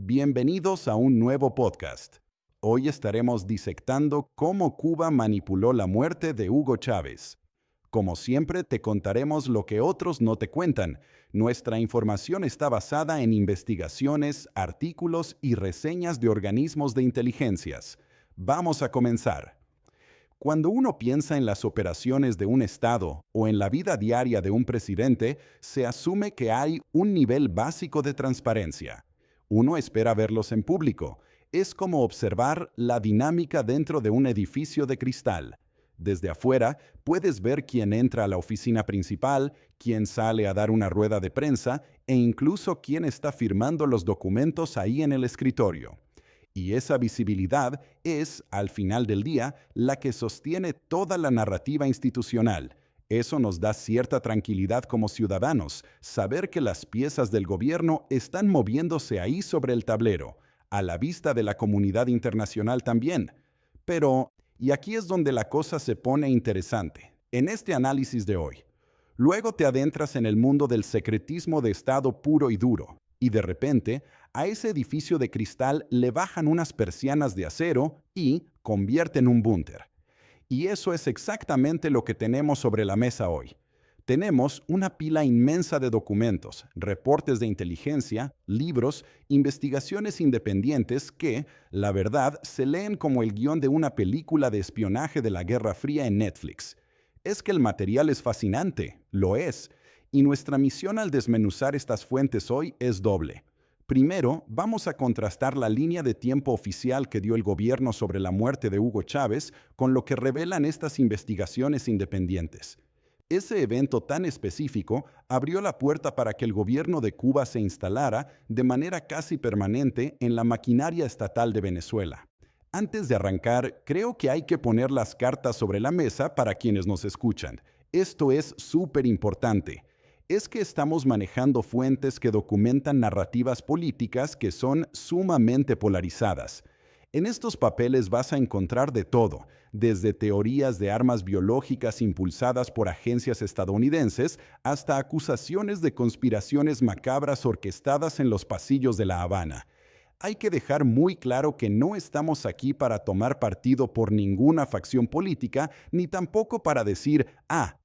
Bienvenidos a un nuevo podcast. Hoy estaremos disectando cómo Cuba manipuló la muerte de Hugo Chávez. Como siempre, te contaremos lo que otros no te cuentan. Nuestra información está basada en investigaciones, artículos y reseñas de organismos de inteligencias. Vamos a comenzar. Cuando uno piensa en las operaciones de un Estado o en la vida diaria de un presidente, se asume que hay un nivel básico de transparencia. Uno espera verlos en público. Es como observar la dinámica dentro de un edificio de cristal. Desde afuera, puedes ver quién entra a la oficina principal, quién sale a dar una rueda de prensa e incluso quién está firmando los documentos ahí en el escritorio. Y esa visibilidad es, al final del día, la que sostiene toda la narrativa institucional. Eso nos da cierta tranquilidad como ciudadanos, saber que las piezas del gobierno están moviéndose ahí sobre el tablero, a la vista de la comunidad internacional también. Pero, y aquí es donde la cosa se pone interesante, en este análisis de hoy. Luego te adentras en el mundo del secretismo de Estado puro y duro, y de repente, a ese edificio de cristal le bajan unas persianas de acero y convierten un búnker. Y eso es exactamente lo que tenemos sobre la mesa hoy. Tenemos una pila inmensa de documentos, reportes de inteligencia, libros, investigaciones independientes que, la verdad, se leen como el guión de una película de espionaje de la Guerra Fría en Netflix. Es que el material es fascinante, lo es, y nuestra misión al desmenuzar estas fuentes hoy es doble. Primero, vamos a contrastar la línea de tiempo oficial que dio el gobierno sobre la muerte de Hugo Chávez con lo que revelan estas investigaciones independientes. Ese evento tan específico abrió la puerta para que el gobierno de Cuba se instalara de manera casi permanente en la maquinaria estatal de Venezuela. Antes de arrancar, creo que hay que poner las cartas sobre la mesa para quienes nos escuchan. Esto es súper importante. Es que estamos manejando fuentes que documentan narrativas políticas que son sumamente polarizadas. En estos papeles vas a encontrar de todo, desde teorías de armas biológicas impulsadas por agencias estadounidenses hasta acusaciones de conspiraciones macabras orquestadas en los pasillos de La Habana. Hay que dejar muy claro que no estamos aquí para tomar partido por ninguna facción política, ni tampoco para decir,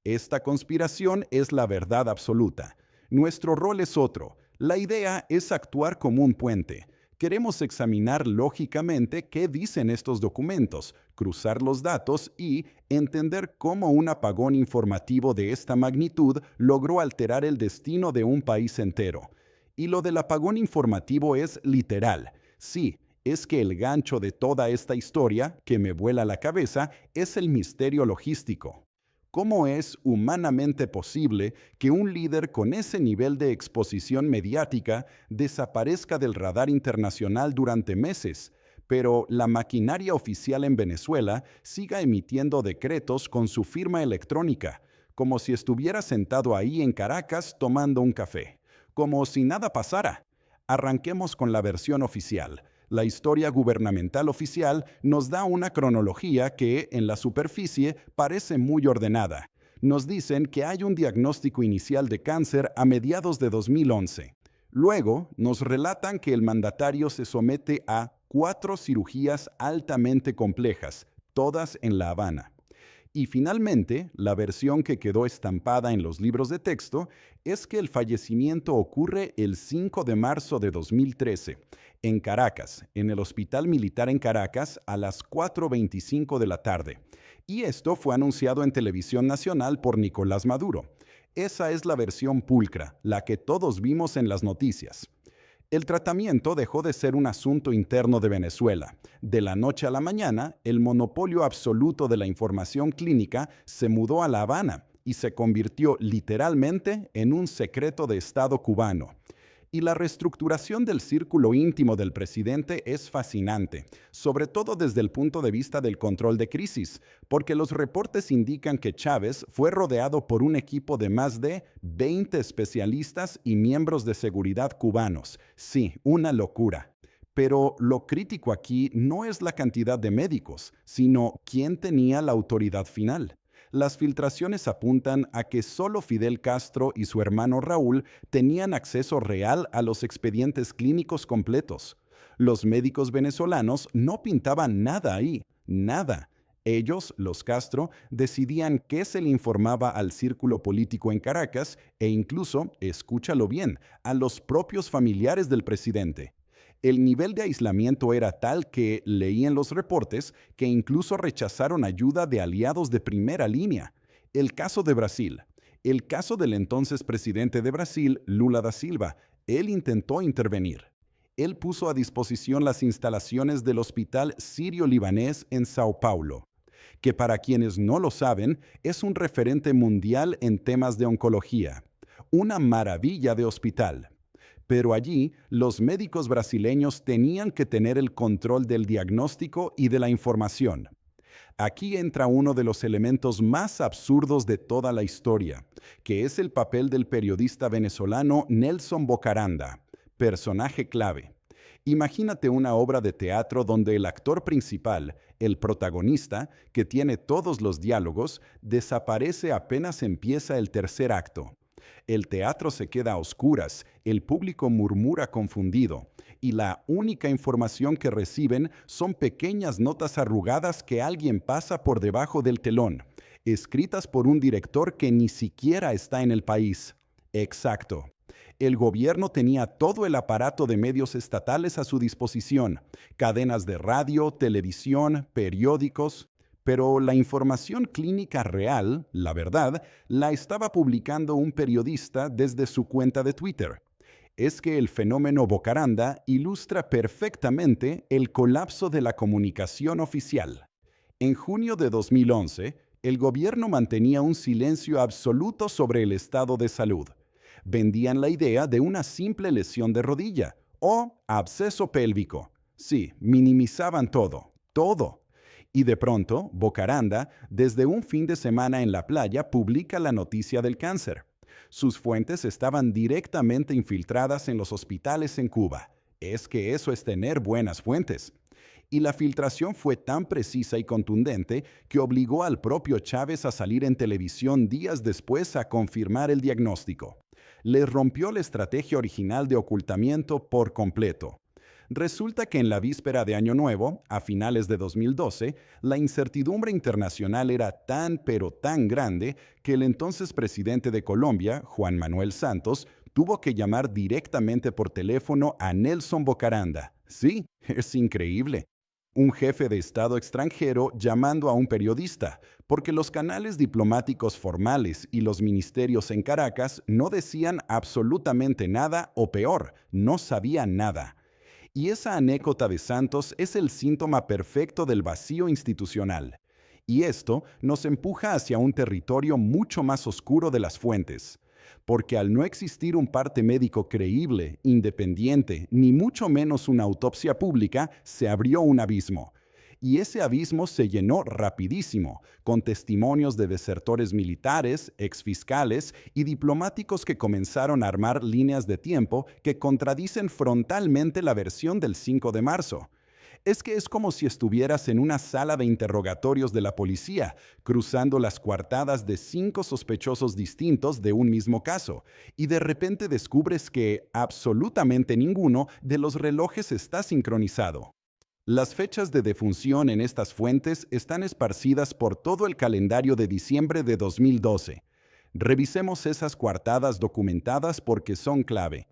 esta conspiración es la verdad absoluta. Nuestro rol es otro. La idea es actuar como un puente. Queremos examinar lógicamente qué dicen estos documentos, cruzar los datos y entender cómo un apagón informativo de esta magnitud logró alterar el destino de un país entero. Y lo del apagón informativo es literal. Sí, es que el gancho de toda esta historia, que me vuela la cabeza, es el misterio logístico. ¿Cómo es humanamente posible que un líder con ese nivel de exposición mediática desaparezca del radar internacional durante meses, pero la maquinaria oficial en Venezuela siga emitiendo decretos con su firma electrónica, como si estuviera sentado ahí en Caracas tomando un café? Como si nada pasara. Arranquemos con la versión oficial. La historia gubernamental oficial nos da una cronología que, en la superficie, parece muy ordenada. Nos dicen que hay un diagnóstico inicial de cáncer a mediados de 2011. Luego, nos relatan que el mandatario se somete a 4 cirugías altamente complejas, todas en La Habana. Y finalmente, la versión que quedó estampada en los libros de texto es que el fallecimiento ocurre el 5 de marzo de 2013, en Caracas, en el Hospital Militar en Caracas, a las 4:25 de la tarde. Y esto fue anunciado en televisión nacional por Nicolás Maduro. Esa es la versión pulcra, la que todos vimos en las noticias. El tratamiento dejó de ser un asunto interno de Venezuela. De la noche a la mañana, el monopolio absoluto de la información clínica se mudó a La Habana y se convirtió literalmente en un secreto de Estado cubano. Y la reestructuración del círculo íntimo del presidente es fascinante, sobre todo desde el punto de vista del control de crisis, porque los reportes indican que Chávez fue rodeado por un equipo de más de 20 especialistas y miembros de seguridad cubanos. Sí, una locura. Pero lo crítico aquí no es la cantidad de médicos, sino quién tenía la autoridad final. Las filtraciones apuntan a que solo Fidel Castro y su hermano Raúl tenían acceso real a los expedientes clínicos completos. Los médicos venezolanos no pintaban nada ahí, nada. Ellos, los Castro, decidían qué se le informaba al círculo político en Caracas e incluso, escúchalo bien, a los propios familiares del presidente. El nivel de aislamiento era tal que, leí en los reportes, que incluso rechazaron ayuda de aliados de primera línea. El caso de Brasil. El caso del entonces presidente de Brasil, Lula da Silva. Él intentó intervenir. Él puso a disposición las instalaciones del Hospital Sirio-Libanés en Sao Paulo, que para quienes no lo saben, es un referente mundial en temas de oncología. Una maravilla de hospital. Pero allí, los médicos brasileños tenían que tener el control del diagnóstico y de la información. Aquí entra uno de los elementos más absurdos de toda la historia, que es el papel del periodista venezolano Nelson Bocaranda, personaje clave. Imagínate una obra de teatro donde el actor principal, el protagonista, que tiene todos los diálogos, desaparece apenas empieza el tercer acto. El teatro se queda a oscuras, el público murmura confundido, y la única información que reciben son pequeñas notas arrugadas que alguien pasa por debajo del telón, escritas por un director que ni siquiera está en el país. Exacto. El gobierno tenía todo el aparato de medios estatales a su disposición, cadenas de radio, televisión, periódicos, pero la información clínica real, la verdad, la estaba publicando un periodista desde su cuenta de Twitter. Es que el fenómeno Bocaranda ilustra perfectamente el colapso de la comunicación oficial. En junio de 2011, el gobierno mantenía un silencio absoluto sobre el estado de salud. Vendían la idea de una simple lesión de rodilla o absceso pélvico. Sí, minimizaban todo, todo. Y de pronto, Bocaranda, desde un fin de semana en la playa, publica la noticia del cáncer. Sus fuentes estaban directamente infiltradas en los hospitales en Cuba. Es que eso es tener buenas fuentes. Y la filtración fue tan precisa y contundente que obligó al propio Chávez a salir en televisión días después a confirmar el diagnóstico. Le rompió la estrategia original de ocultamiento por completo. Resulta que en la víspera de Año Nuevo, a finales de 2012, la incertidumbre internacional era tan pero tan grande que el entonces presidente de Colombia, Juan Manuel Santos, tuvo que llamar directamente por teléfono a Nelson Bocaranda. Sí, es increíble. Un jefe de Estado extranjero llamando a un periodista, porque los canales diplomáticos formales y los ministerios en Caracas no decían absolutamente nada o peor, no sabían nada. Y esa anécdota de Santos es el síntoma perfecto del vacío institucional. Y esto nos empuja hacia un territorio mucho más oscuro de las fuentes. Porque al no existir un parte médico creíble, independiente, ni mucho menos una autopsia pública, se abrió un abismo. Y ese abismo se llenó rapidísimo, con testimonios de desertores militares, exfiscales y diplomáticos que comenzaron a armar líneas de tiempo que contradicen frontalmente la versión del 5 de marzo. Es que es como si estuvieras en una sala de interrogatorios de la policía, cruzando las coartadas de 5 sospechosos distintos de un mismo caso, y de repente descubres que absolutamente ninguno de los relojes está sincronizado. Las fechas de defunción en estas fuentes están esparcidas por todo el calendario de diciembre de 2012. Revisemos esas coartadas documentadas porque son clave.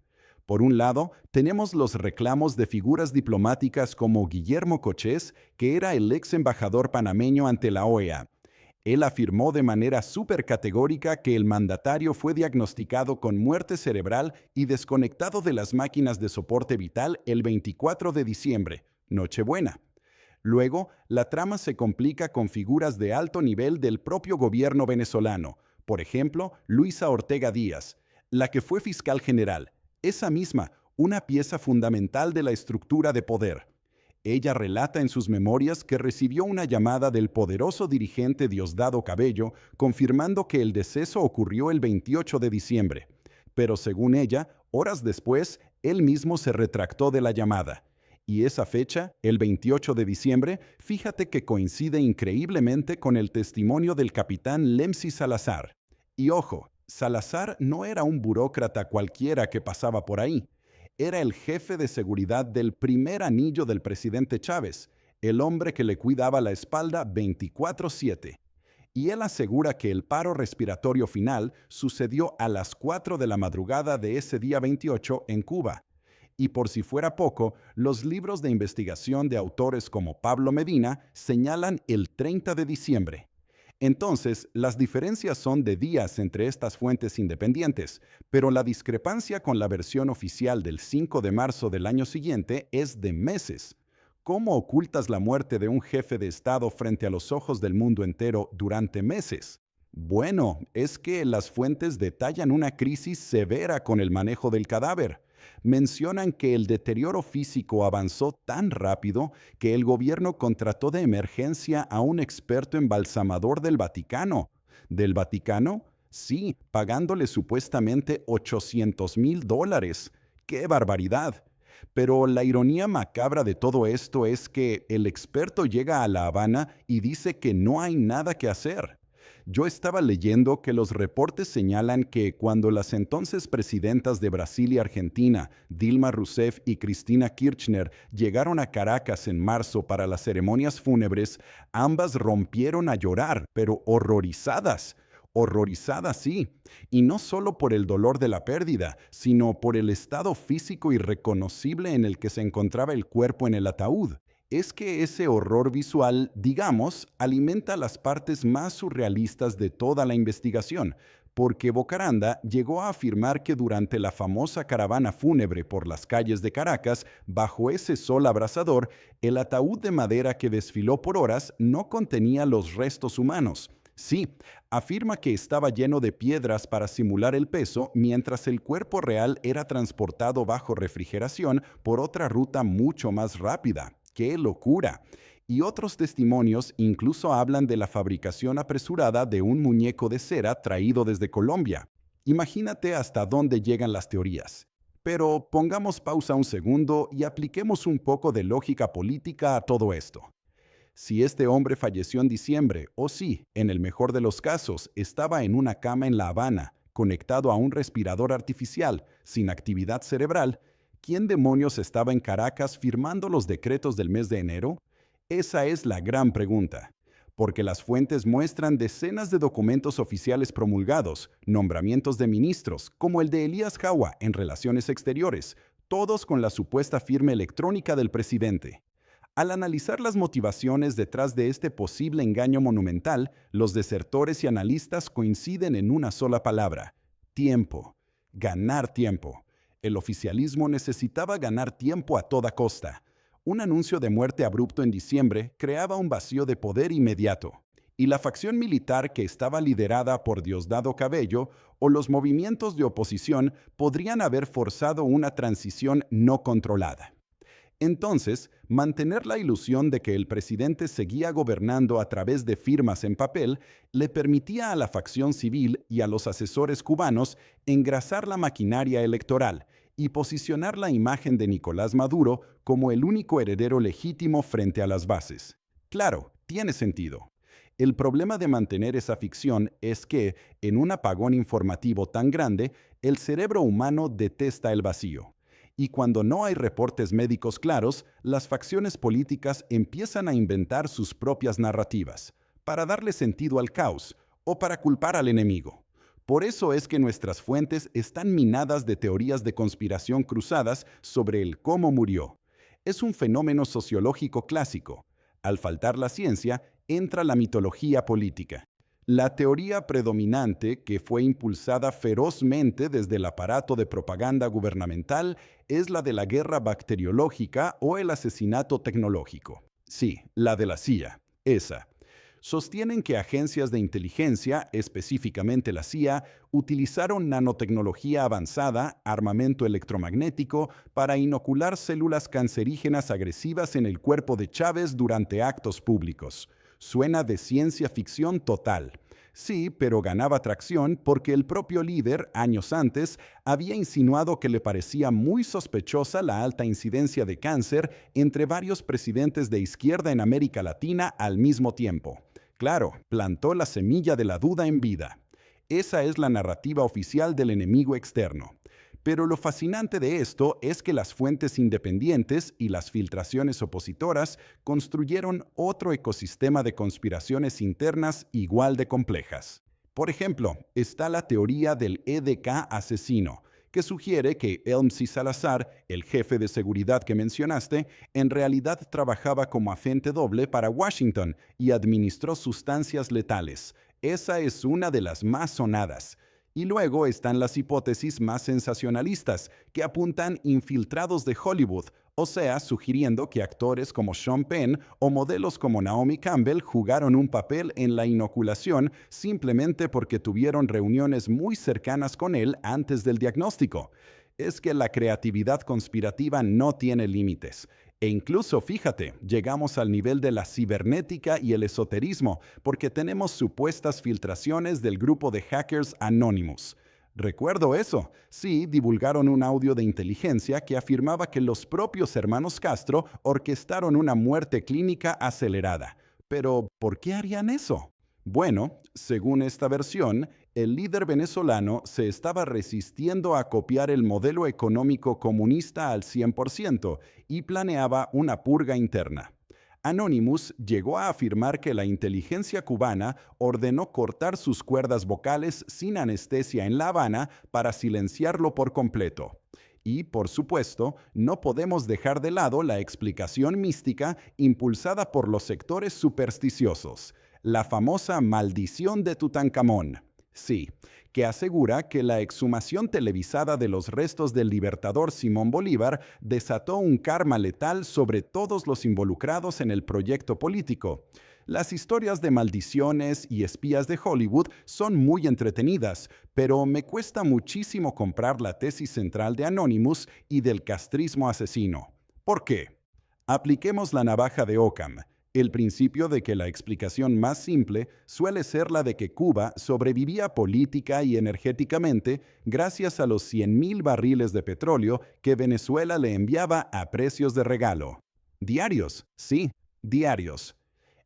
Por un lado, tenemos los reclamos de figuras diplomáticas como Guillermo Cochés, que era el ex embajador panameño ante la OEA. Él afirmó de manera súper categórica que el mandatario fue diagnosticado con muerte cerebral y desconectado de las máquinas de soporte vital el 24 de diciembre, Nochebuena. Luego, la trama se complica con figuras de alto nivel del propio gobierno venezolano, por ejemplo, Luisa Ortega Díaz, la que fue fiscal general. Esa misma, una pieza fundamental de la estructura de poder. Ella relata en sus memorias que recibió una llamada del poderoso dirigente Diosdado Cabello confirmando que el deceso ocurrió el 28 de diciembre. Pero según ella, horas después, él mismo se retractó de la llamada. Y esa fecha, el 28 de diciembre, fíjate que coincide increíblemente con el testimonio del capitán Lemsi Salazar. Y ojo, Salazar no era un burócrata cualquiera que pasaba por ahí. Era el jefe de seguridad del primer anillo del presidente Chávez, el hombre que le cuidaba la espalda 24/7. Y él asegura que el paro respiratorio final sucedió a las 4 de la madrugada de ese día 28 en Cuba. Y por si fuera poco, los libros de investigación de autores como Pablo Medina señalan el 30 de diciembre. Entonces, las diferencias son de días entre estas fuentes independientes, pero la discrepancia con la versión oficial del 5 de marzo del año siguiente es de meses. ¿Cómo ocultas la muerte de un jefe de Estado frente a los ojos del mundo entero durante meses? Bueno, es que las fuentes detallan una crisis severa con el manejo del cadáver. Mencionan que el deterioro físico avanzó tan rápido que el gobierno contrató de emergencia a un experto embalsamador del Vaticano. ¿Del Vaticano? Sí, pagándole supuestamente $800,000. ¡Qué barbaridad! Pero la ironía macabra de todo esto es que el experto llega a La Habana y dice que no hay nada que hacer. Yo estaba leyendo que los reportes señalan que cuando las entonces presidentas de Brasil y Argentina, Dilma Rousseff y Cristina Kirchner, llegaron a Caracas en marzo para las ceremonias fúnebres, ambas rompieron a llorar, pero horrorizadas. Horrorizadas, sí, y no solo por el dolor de la pérdida, sino por el estado físico irreconocible en el que se encontraba el cuerpo en el ataúd. Es que ese horror visual, digamos, alimenta las partes más surrealistas de toda la investigación, porque Bocaranda llegó a afirmar que durante la famosa caravana fúnebre por las calles de Caracas, bajo ese sol abrasador, el ataúd de madera que desfiló por horas no contenía los restos humanos. Sí, afirma que estaba lleno de piedras para simular el peso, mientras el cuerpo real era transportado bajo refrigeración por otra ruta mucho más rápida. ¡Qué locura! Y otros testimonios incluso hablan de la fabricación apresurada de un muñeco de cera traído desde Colombia. Imagínate hasta dónde llegan las teorías. Pero pongamos pausa un segundo y apliquemos un poco de lógica política a todo esto. Si este hombre falleció en diciembre, o si, en el mejor de los casos, estaba en una cama en La Habana, conectado a un respirador artificial, sin actividad cerebral, ¿quién demonios estaba en Caracas firmando los decretos del mes de enero? Esa es la gran pregunta. Porque las fuentes muestran decenas de documentos oficiales promulgados, nombramientos de ministros, como el de Elías Jawa en Relaciones Exteriores, todos con la supuesta firma electrónica del presidente. Al analizar las motivaciones detrás de este posible engaño monumental, los desertores y analistas coinciden en una sola palabra: tiempo. Ganar tiempo. El oficialismo necesitaba ganar tiempo a toda costa. Un anuncio de muerte abrupto en diciembre creaba un vacío de poder inmediato. Y la facción militar que estaba liderada por Diosdado Cabello o los movimientos de oposición podrían haber forzado una transición no controlada. Entonces, mantener la ilusión de que el presidente seguía gobernando a través de firmas en papel le permitía a la facción civil y a los asesores cubanos engrasar la maquinaria electoral y posicionar la imagen de Nicolás Maduro como el único heredero legítimo frente a las bases. Claro, tiene sentido. El problema de mantener esa ficción es que, en un apagón informativo tan grande, el cerebro humano detesta el vacío. Y cuando no hay reportes médicos claros, las facciones políticas empiezan a inventar sus propias narrativas, para darle sentido al caos o para culpar al enemigo. Por eso es que nuestras fuentes están minadas de teorías de conspiración cruzadas sobre el cómo murió. Es un fenómeno sociológico clásico. Al faltar la ciencia, entra la mitología política. La teoría predominante, que fue impulsada ferozmente desde el aparato de propaganda gubernamental, es la de la guerra bacteriológica o el asesinato tecnológico. Sí, la de la CIA, esa. Sostienen que agencias de inteligencia, específicamente la CIA, utilizaron nanotecnología avanzada, armamento electromagnético, para inocular células cancerígenas agresivas en el cuerpo de Chávez durante actos públicos. Suena de ciencia ficción total. Sí, pero ganaba tracción porque el propio líder, años antes, había insinuado que le parecía muy sospechosa la alta incidencia de cáncer entre varios presidentes de izquierda en América Latina al mismo tiempo. Claro, plantó la semilla de la duda en vida. Esa es la narrativa oficial del enemigo externo. Pero lo fascinante de esto es que las fuentes independientes y las filtraciones opositoras construyeron otro ecosistema de conspiraciones internas igual de complejas. Por ejemplo, está la teoría del EDK asesino, que sugiere que Elmsy Salazar, el jefe de seguridad que mencionaste, en realidad trabajaba como agente doble para Washington y administró sustancias letales. Esa es una de las más sonadas. Y luego están las hipótesis más sensacionalistas, que apuntan infiltrados de Hollywood, o sea, sugiriendo que actores como Sean Penn o modelos como Naomi Campbell jugaron un papel en la inoculación simplemente porque tuvieron reuniones muy cercanas con él antes del diagnóstico. Es que la creatividad conspirativa no tiene límites. E incluso, fíjate, llegamos al nivel de la cibernética y el esoterismo, porque tenemos supuestas filtraciones del grupo de hackers Anonymous. Recuerdo eso. Sí, divulgaron un audio de inteligencia que afirmaba que los propios hermanos Castro orquestaron una muerte clínica acelerada. Pero, ¿por qué harían eso? Bueno, según esta versión, el líder venezolano se estaba resistiendo a copiar el modelo económico comunista al 100% y planeaba una purga interna. Anonymous llegó a afirmar que la inteligencia cubana ordenó cortar sus cuerdas vocales sin anestesia en La Habana para silenciarlo por completo. Y, por supuesto, no podemos dejar de lado la explicación mística impulsada por los sectores supersticiosos, la famosa maldición de Tutankamón. Sí, que asegura que la exhumación televisada de los restos del libertador Simón Bolívar desató un karma letal sobre todos los involucrados en el proyecto político. Las historias de maldiciones y espías de Hollywood son muy entretenidas, pero me cuesta muchísimo comprar la tesis central de Anonymous y del castrismo asesino. ¿Por qué? Apliquemos la navaja de Occam. El principio de que la explicación más simple suele ser la de que Cuba sobrevivía política y energéticamente gracias a los 100,000 barriles de petróleo que Venezuela le enviaba a precios de regalo. Diarios, sí, diarios.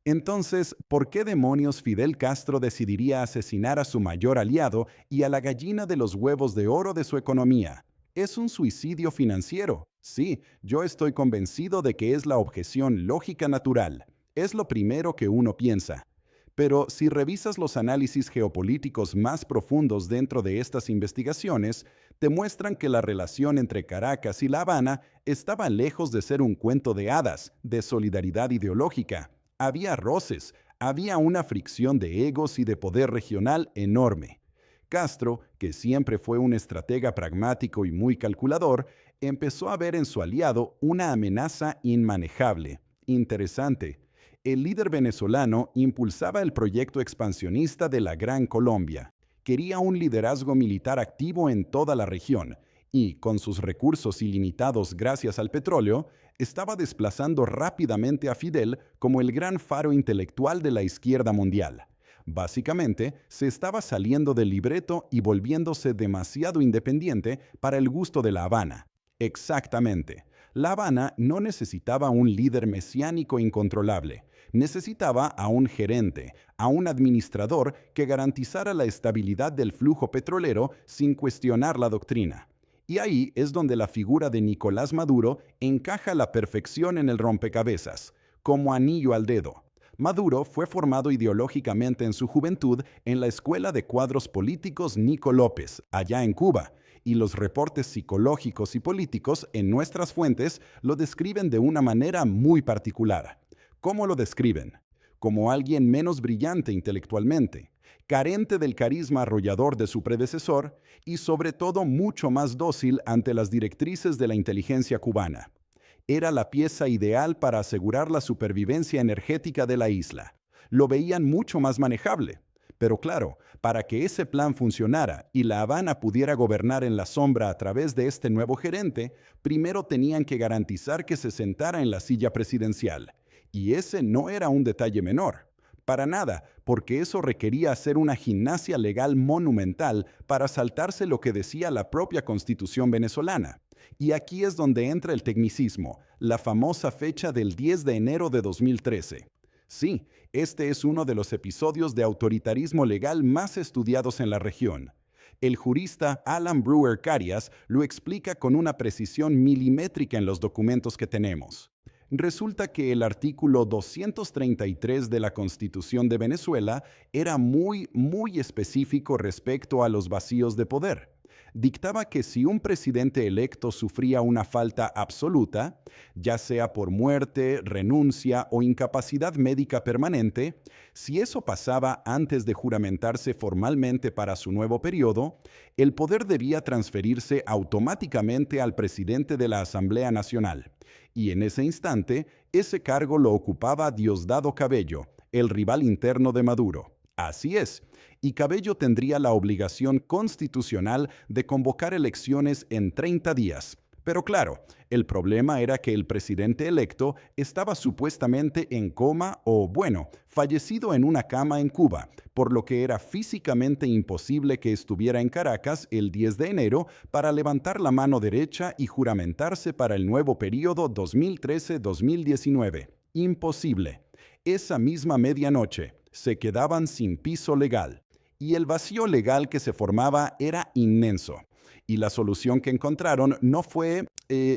Entonces, ¿por qué demonios Fidel Castro decidiría asesinar a su mayor aliado y a la gallina de los huevos de oro de su economía? Es un suicidio financiero. Sí, yo estoy convencido de que es la objeción lógica natural. Es lo primero que uno piensa. Pero si revisas los análisis geopolíticos más profundos dentro de estas investigaciones, te muestran que la relación entre Caracas y La Habana estaba lejos de ser un cuento de hadas, de solidaridad ideológica. Había roces, había una fricción de egos y de poder regional enorme. Castro, que siempre fue un estratega pragmático y muy calculador, empezó a ver en su aliado una amenaza inmanejable. Interesante. El líder venezolano impulsaba el proyecto expansionista de la Gran Colombia. Quería un liderazgo militar activo en toda la región y, con sus recursos ilimitados gracias al petróleo, estaba desplazando rápidamente a Fidel como el gran faro intelectual de la izquierda mundial. Básicamente, se estaba saliendo del libreto y volviéndose demasiado independiente para el gusto de La Habana. Exactamente. La Habana no necesitaba un líder mesiánico incontrolable. Necesitaba a un gerente, a un administrador que garantizara la estabilidad del flujo petrolero sin cuestionar la doctrina. Y ahí es donde la figura de Nicolás Maduro encaja a la perfección en el rompecabezas, como anillo al dedo. Maduro fue formado ideológicamente en su juventud en la Escuela de Cuadros Políticos Nico López, allá en Cuba, y los reportes psicológicos y políticos en nuestras fuentes lo describen de una manera muy particular. ¿Cómo lo describen? Como alguien menos brillante intelectualmente, carente del carisma arrollador de su predecesor y sobre todo mucho más dócil ante las directrices de la inteligencia cubana. Era la pieza ideal para asegurar la supervivencia energética de la isla. Lo veían mucho más manejable. Pero claro, para que ese plan funcionara y La Habana pudiera gobernar en la sombra a través de este nuevo gerente, primero tenían que garantizar que se sentara en la silla presidencial. Y ese no era un detalle menor. Para nada, porque eso requería hacer una gimnasia legal monumental para saltarse lo que decía la propia Constitución venezolana. Y aquí es donde entra el tecnicismo, la famosa fecha del 10 de enero de 2013. Sí, este es uno de los episodios de autoritarismo legal más estudiados en la región. El jurista Alan Brewer Carias lo explica con una precisión milimétrica en los documentos que tenemos. Resulta que el artículo 233 de la Constitución de Venezuela era muy específico respecto a los vacíos de poder. Dictaba que si un presidente electo sufría una falta absoluta, ya sea por muerte, renuncia o incapacidad médica permanente, si eso pasaba antes de juramentarse formalmente para su nuevo periodo, el poder debía transferirse automáticamente al presidente de la Asamblea Nacional. Y en ese instante, ese cargo lo ocupaba Diosdado Cabello, el rival interno de Maduro. Así es, y Cabello tendría la obligación constitucional de convocar elecciones en 30 días. Pero claro, el problema era que el presidente electo estaba supuestamente en coma o, bueno, fallecido en una cama en Cuba, por lo que era físicamente imposible que estuviera en Caracas el 10 de enero para levantar la mano derecha y juramentarse para el nuevo periodo 2013-2019. Imposible. Esa misma medianoche se quedaban sin piso legal. Y el vacío legal que se formaba era inmenso. Y la solución que encontraron no fue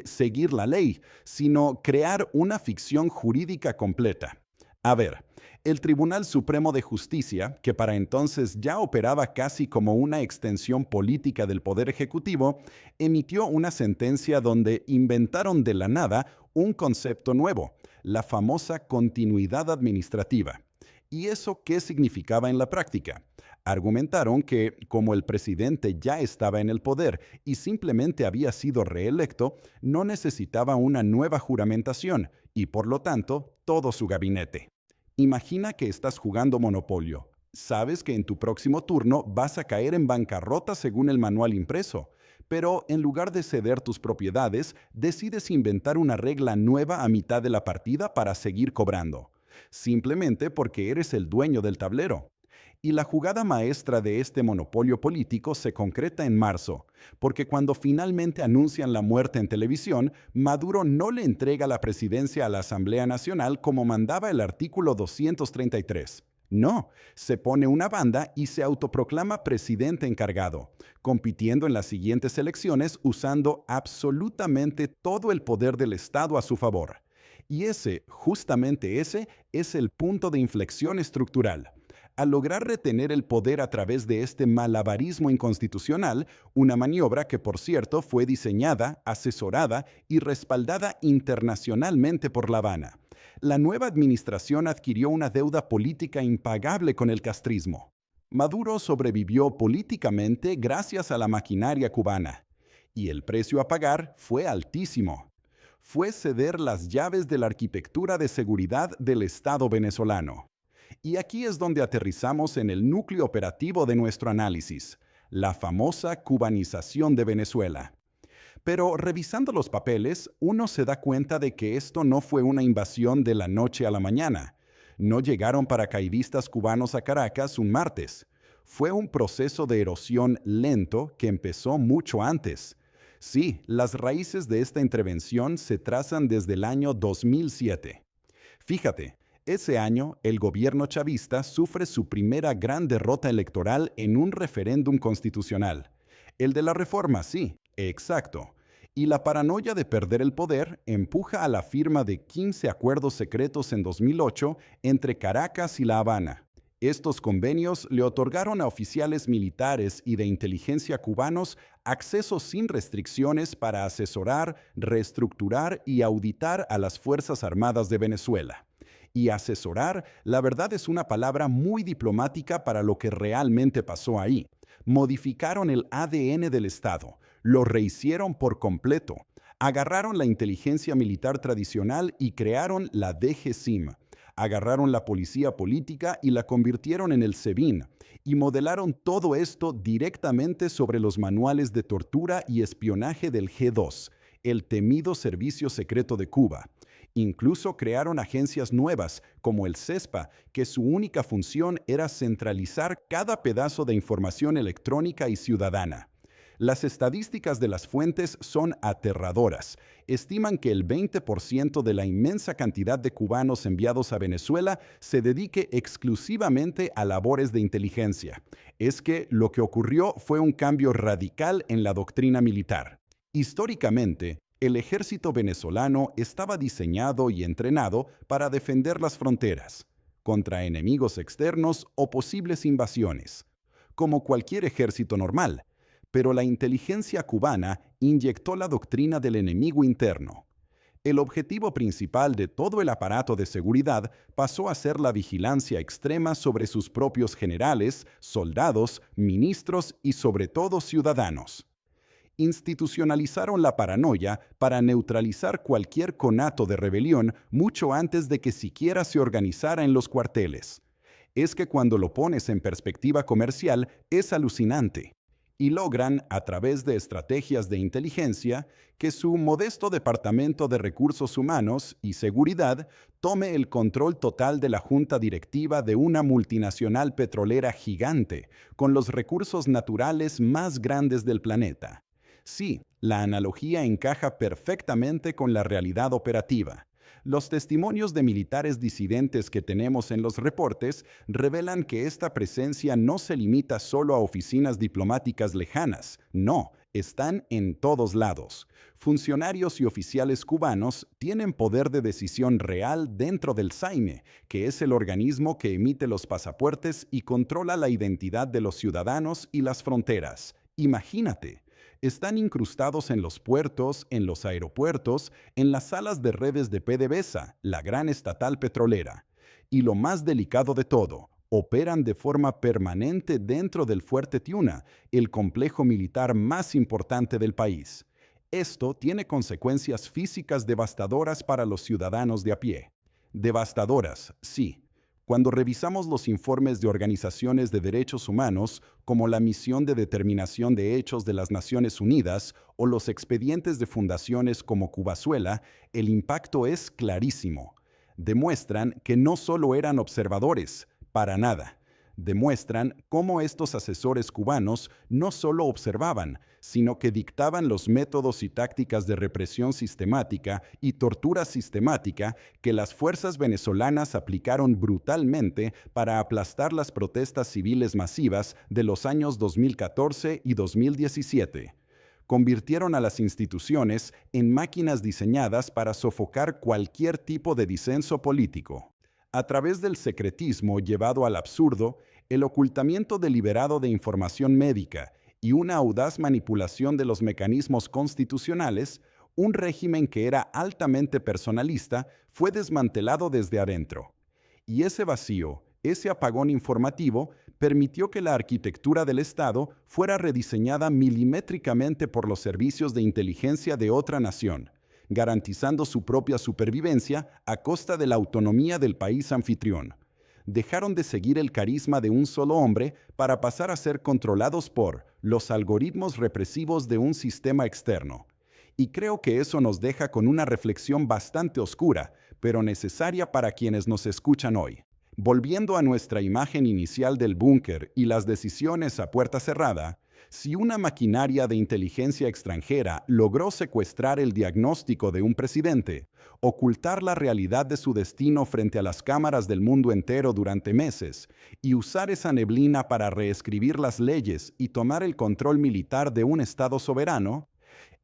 seguir la ley, sino crear una ficción jurídica completa. A ver, el Tribunal Supremo de Justicia, que para entonces ya operaba casi como una extensión política del Poder Ejecutivo, emitió una sentencia donde inventaron de la nada un concepto nuevo, la famosa continuidad administrativa. ¿Y eso qué significaba en la práctica? Argumentaron que, como el presidente ya estaba en el poder y simplemente había sido reelecto, no necesitaba una nueva juramentación y, por lo tanto, todo su gabinete. Imagina que estás jugando Monopolio. Sabes que en tu próximo turno vas a caer en bancarrota según el manual impreso, pero en lugar de ceder tus propiedades, decides inventar una regla nueva a mitad de la partida para seguir cobrando, simplemente porque eres el dueño del tablero. Y la jugada maestra de este monopolio político se concreta en marzo, porque cuando finalmente anuncian la muerte en televisión, Maduro no le entrega la presidencia a la Asamblea Nacional como mandaba el artículo 233. No, se pone una banda y se autoproclama presidente encargado, compitiendo en las siguientes elecciones usando absolutamente todo el poder del Estado a su favor. Y justamente ese, es el punto de inflexión estructural. Al lograr retener el poder a través de este malabarismo inconstitucional, una maniobra que, por cierto, fue diseñada, asesorada y respaldada internacionalmente por La Habana, la nueva administración adquirió una deuda política impagable con el castrismo. Maduro sobrevivió políticamente gracias a la maquinaria cubana, y el precio a pagar fue altísimo. Fue ceder las llaves de la arquitectura de seguridad del Estado venezolano. Y aquí es donde aterrizamos en el núcleo operativo de nuestro análisis, la famosa cubanización de Venezuela. Pero revisando los papeles, uno se da cuenta de que esto no fue una invasión de la noche a la mañana. No llegaron paracaidistas cubanos a Caracas un martes. Fue un proceso de erosión lento que empezó mucho antes. Sí, las raíces de esta intervención se trazan desde el año 2007. Fíjate, ese año el gobierno chavista sufre su primera gran derrota electoral en un referéndum constitucional. El de la reforma, sí, exacto. Y la paranoia de perder el poder empuja a la firma de 15 acuerdos secretos en 2008 entre Caracas y La Habana. Estos convenios le otorgaron a oficiales militares y de inteligencia cubanos acceso sin restricciones para asesorar, reestructurar y auditar a las Fuerzas Armadas de Venezuela. Y asesorar, la verdad es una palabra muy diplomática para lo que realmente pasó ahí. Modificaron el ADN del Estado, lo rehicieron por completo, agarraron la inteligencia militar tradicional y crearon la DGSIM, agarraron la policía política y la convirtieron en el SEBIN, y modelaron todo esto directamente sobre los manuales de tortura y espionaje del G2, el temido Servicio Secreto de Cuba. Incluso crearon agencias nuevas, como el CESPA, que su única función era centralizar cada pedazo de información electrónica y ciudadana. Las estadísticas de las fuentes son aterradoras. Estiman que el 20% de la inmensa cantidad de cubanos enviados a Venezuela se dedique exclusivamente a labores de inteligencia. Es que lo que ocurrió fue un cambio radical en la doctrina militar. Históricamente, el ejército venezolano estaba diseñado y entrenado para defender las fronteras, contra enemigos externos o posibles invasiones, como cualquier ejército normal. Pero la inteligencia cubana inyectó la doctrina del enemigo interno. El objetivo principal de todo el aparato de seguridad pasó a ser la vigilancia extrema sobre sus propios generales, soldados, ministros y sobre todo ciudadanos. Institucionalizaron la paranoia para neutralizar cualquier conato de rebelión mucho antes de que siquiera se organizara en los cuarteles. Es que cuando lo pones en perspectiva comercial es alucinante. Y logran, a través de estrategias de inteligencia, que su modesto Departamento de Recursos Humanos y Seguridad tome el control total de la junta directiva de una multinacional petrolera gigante, con los recursos naturales más grandes del planeta. Sí, la analogía encaja perfectamente con la realidad operativa. Los testimonios de militares disidentes que tenemos en los reportes revelan que esta presencia no se limita solo a oficinas diplomáticas lejanas, no, están en todos lados. Funcionarios y oficiales cubanos tienen poder de decisión real dentro del SAIME, que es el organismo que emite los pasaportes y controla la identidad de los ciudadanos y las fronteras. Imagínate. Están incrustados en los puertos, en los aeropuertos, en las salas de redes de PDVSA, la gran estatal petrolera. Y lo más delicado de todo, operan de forma permanente dentro del Fuerte Tiuna, el complejo militar más importante del país. Esto tiene consecuencias físicas devastadoras para los ciudadanos de a pie. Devastadoras, sí. Cuando revisamos los informes de organizaciones de derechos humanos, como la Misión de Determinación de Hechos de las Naciones Unidas o los expedientes de fundaciones como Cubazuela, el impacto es clarísimo. Demuestran que no solo eran observadores, para nada. Demuestran cómo estos asesores cubanos no solo observaban, sino que dictaban los métodos y tácticas de represión sistemática y tortura sistemática que las fuerzas venezolanas aplicaron brutalmente para aplastar las protestas civiles masivas de los años 2014 y 2017. Convirtieron a las instituciones en máquinas diseñadas para sofocar cualquier tipo de disenso político. A través del secretismo llevado al absurdo, el ocultamiento deliberado de información médica y una audaz manipulación de los mecanismos constitucionales, un régimen que era altamente personalista fue desmantelado desde adentro. Y ese vacío, ese apagón informativo, permitió que la arquitectura del Estado fuera rediseñada milimétricamente por los servicios de inteligencia de otra nación, garantizando su propia supervivencia a costa de la autonomía del país anfitrión. Dejaron de seguir el carisma de un solo hombre para pasar a ser controlados por los algoritmos represivos de un sistema externo. Y creo que eso nos deja con una reflexión bastante oscura, pero necesaria para quienes nos escuchan hoy. Volviendo a nuestra imagen inicial del búnker y las decisiones a puerta cerrada, si una maquinaria de inteligencia extranjera logró secuestrar el diagnóstico de un presidente, ocultar la realidad de su destino frente a las cámaras del mundo entero durante meses y usar esa neblina para reescribir las leyes y tomar el control militar de un Estado soberano,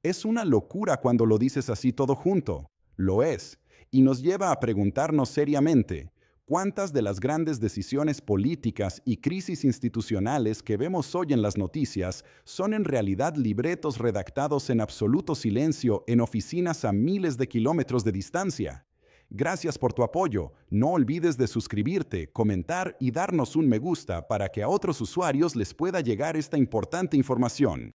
es una locura cuando lo dices así todo junto. Lo es, y nos lleva a preguntarnos seriamente, ¿cuántas de las grandes decisiones políticas y crisis institucionales que vemos hoy en las noticias son en realidad libretos redactados en absoluto silencio en oficinas a miles de kilómetros de distancia? Gracias por tu apoyo. No olvides de suscribirte, comentar y darnos un me gusta para que a otros usuarios les pueda llegar esta importante información.